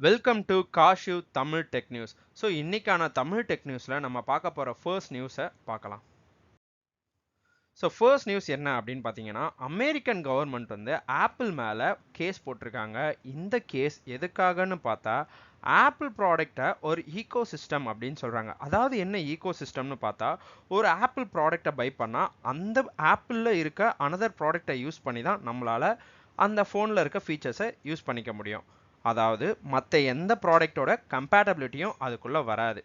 Welcome to Kashiv Tamil tech news. So இன்னைக்கான Tamil tech நியூஸில் நம்ம பார்க்க போகிற ஃபர்ஸ்ட் நியூஸை பார்க்கலாம். ஸோ ஃபர்ஸ்ட் நியூஸ் என்ன அப்படின்னு பார்த்தீங்கன்னா, அமெரிக்கன் கவர்மெண்ட் வந்து ஆப்பிள் மேலே கேஸ் போட்டிருக்காங்க. இந்த கேஸ் எதுக்காகன்னு பார்த்தா, ஆப்பிள் ப்ராடக்டை ஒரு ஈகோ சிஸ்டம் அப்படின்னு சொல்கிறாங்க. அதாவது என்ன ஈகோ சிஸ்டம்னு பார்த்தா, ஒரு ஆப்பிள் ப்ராடக்டை பை பண்ணால் அந்த ஆப்பிளில் இருக்க அனதர் ப்ராடக்டை யூஸ் பண்ணி தான் நம்மளால் அந்த ஃபோனில் இருக்க ஃபீச்சர்ஸை யூஸ் பண்ணிக்க முடியும். அதாவது மற்ற எந்த ப்ராடக்டோட கம்பேட்டபிலிட்டியும் அதுக்குள்ளே வராது.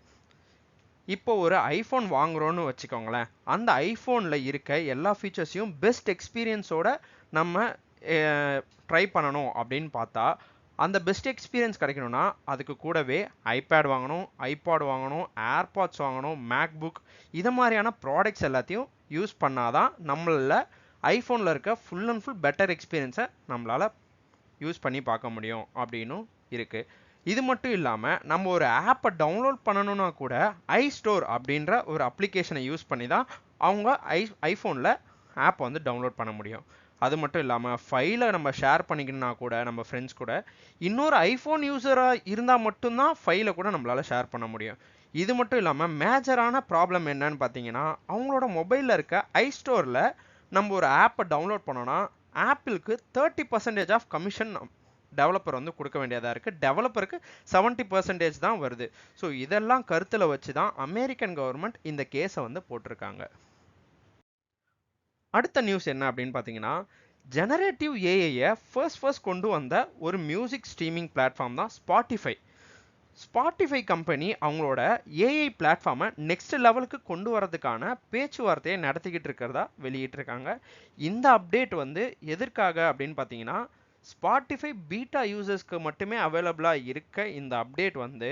இப்போ ஒரு ஐஃபோன் வாங்குறோன்னு வச்சுக்கோங்களேன், அந்த ஐஃபோனில் இருக்க எல்லா ஃபீச்சர்ஸையும் பெஸ்ட் எக்ஸ்பீரியன்ஸோட நம்ம ட்ரை பண்ணணும் அப்படின்னு பார்த்தா, அந்த பெஸ்ட் எக்ஸ்பீரியன்ஸ் கிடைக்கணும்னா அதுக்கு கூடவே ஐபேட் வாங்கணும், ஐபாட் வாங்கணும், ஏர்பாட்ஸ் வாங்கணும், மேக்புக் இது மாதிரியான ப்ராடக்ட்ஸ் எல்லாத்தையும் யூஸ் பண்ணாதான் நம்மளால் ஐஃபோனில் இருக்க ஃபுல் அண்ட் ஃபுல் பெட்டர் எக்ஸ்பீரியன்ஸை நம்மளால் யூஸ் பண்ணி பார்க்க முடியும் அப்படின்னும் இருக்குது. இது மட்டும் இல்லாமல் நம்ம ஒரு ஆப்பை டவுன்லோட் பண்ணணும்னா கூட ஐஸ்டோர் அப்படின்ற ஒரு அப்ளிகேஷனை யூஸ் பண்ணி தான் அவங்க ஐஃபோனில் ஆப்பை வந்து டவுன்லோட் பண்ண முடியும். அது மட்டும் இல்லாமல் ஃபைலை நம்ம ஷேர் பண்ணிக்கணும்னா கூட நம்ம ஃப்ரெண்ட்ஸ் கூட இன்னொரு ஐஃபோன் யூஸராக இருந்தால் மட்டும்தான் ஃபைலை கூட நம்மளால் ஷேர் பண்ண முடியும். இது மட்டும் இல்லாமல் மேஜரான ப்ராப்ளம் என்னன்னு பார்த்தீங்கன்னா, அவங்களோட மொபைலில் இருக்க ஐஸ்டோரில் நம்ம ஒரு ஆப்பை டவுன்லோட் பண்ணோன்னா ஆப்பிளுக்கு 30% ஆஃப் கமிஷன் டெவலப்பர் வந்து கொடுக்க வேண்டியதாக இருக்குது. டெவலப்பருக்கு 70% தான் வருது. ஸோ இதெல்லாம் கருத்தில் வச்சு தான் அமெரிக்கன் கவர்மெண்ட் இந்த கேஸை வந்து போட்டிருக்காங்க. அடுத்த நியூஸ் என்ன அப்படின்னு பார்த்தீங்கன்னா, ஜெனரேட்டிவ் ஏஐயை ஃபர்ஸ்ட் கொண்டு வந்த ஒரு மியூசிக் ஸ்ட்ரீமிங் பிளாட்ஃபார்ம் தான் ஸ்பாட்டிஃபை. ஸ்பாட்டிஃபை கம்பெனி அவங்களோட ஏஐ பிளாட்ஃபார்மை நெக்ஸ்ட் லெவலுக்கு கொண்டு வரதுக்கான பேச்சுவார்த்தையை நடத்திக்கிட்டு இருக்கிறதா வெளியிட்டிருக்காங்க. இந்த அப்டேட் வந்து எதற்காக அப்படின்னு பார்த்தீங்கன்னா, ஸ்பாட்டிஃபை பீட்டா யூசர்ஸ்க்கு மட்டுமே அவைலபிளாக இருக்க இந்த அப்டேட் வந்து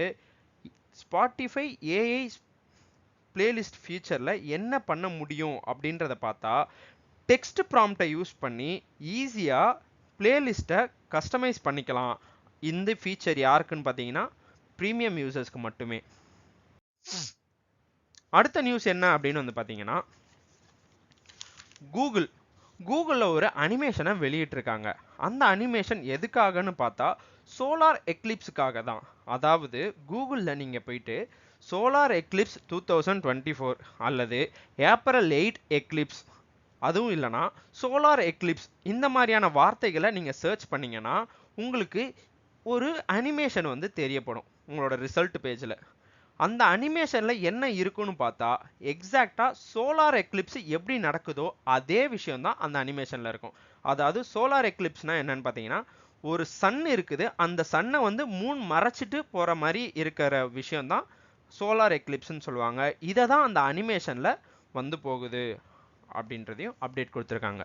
ஸ்பாட்டிஃபை ஏஐ பிளேலிஸ்ட் ஃபீச்சரில் என்ன பண்ண முடியும் அப்படின்றத பார்த்தா, டெக்ஸ்ட் ப்ராம்ப்டை யூஸ் பண்ணி ஈஸியாக பிளேலிஸ்ட்டை கஸ்டமைஸ் பண்ணிக்கலாம். இந்த ஃபீச்சர் யாருக்குன்னு பார்த்தீங்கன்னா, ப்ரீமியம் யூசர்ஸ்க்கு மட்டுமே. அடுத்த நியூஸ் என்ன அப்படின்னு வந்து பார்த்தீங்கன்னா, கூகுளில் ஒரு அனிமேஷனை வெளியிட்டிருக்காங்க. அந்த அனிமேஷன் எதுக்காகன்னு பார்த்தா, சோலார் எக்லிப்ஸுக்காக தான். அதாவது கூகுளில் நீங்கள் போயிட்டு சோலார் எக்லிப்ஸ் 2024 அல்லது ஏப்ரல் 8 எக்லிப்ஸ், அதுவும் இல்லைனா சோலார் எக்லிப்ஸ் இந்த மாதிரியான வார்த்தைகளை நீங்கள் சர்ச் பண்ணிங்கன்னா உங்களுக்கு ஒரு அனிமேஷன் வந்து தெரியப்படும் உங்களோட ரிசல்ட் பேஜில். அந்த அனிமேஷனில் என்ன இருக்குன்னு பார்த்தா, எக்ஸாக்டாக சோலார் எக்லிப்ஸ் எப்படி நடக்குதோ அதே விஷயம்தான் அந்த அனிமேஷனில் இருக்கும். அதாவது சோலார் எக்லிப்ஸ்னால் என்னன்னு பார்த்தீங்கன்னா, ஒரு சன் இருக்குது, அந்த சன்னை வந்து மூன் மறைச்சிட்டு போகிற மாதிரி இருக்கிற விஷயம்தான் சோலார் எக்லிப்ஸ்ன்னு சொல்லுவாங்க. இதை தான் அந்த அனிமேஷனில் வந்து போகுது அப்படின்றதையும் அப்டேட் கொடுத்துருக்காங்க.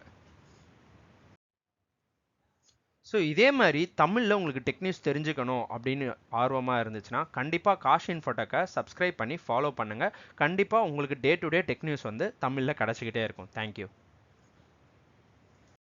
ஸோ இதே மாதிரி தமிழில் உங்களுக்கு டெக் நியூஸ் தெரிஞ்சுக்கணும் அப்படின்னு ஆர்வமாக இருந்துச்சுன்னா கண்டிப்பாக காஷ் இன்ஃபோடெக்கை சப்ஸ்கிரைப் பண்ணி ஃபாலோ பண்ணுங்கள். கண்டிப்பாக உங்களுக்கு day to day tech news வந்து தமிழில் கிடச்சிக்கிட்டே இருக்கும். தேங்க்யூ.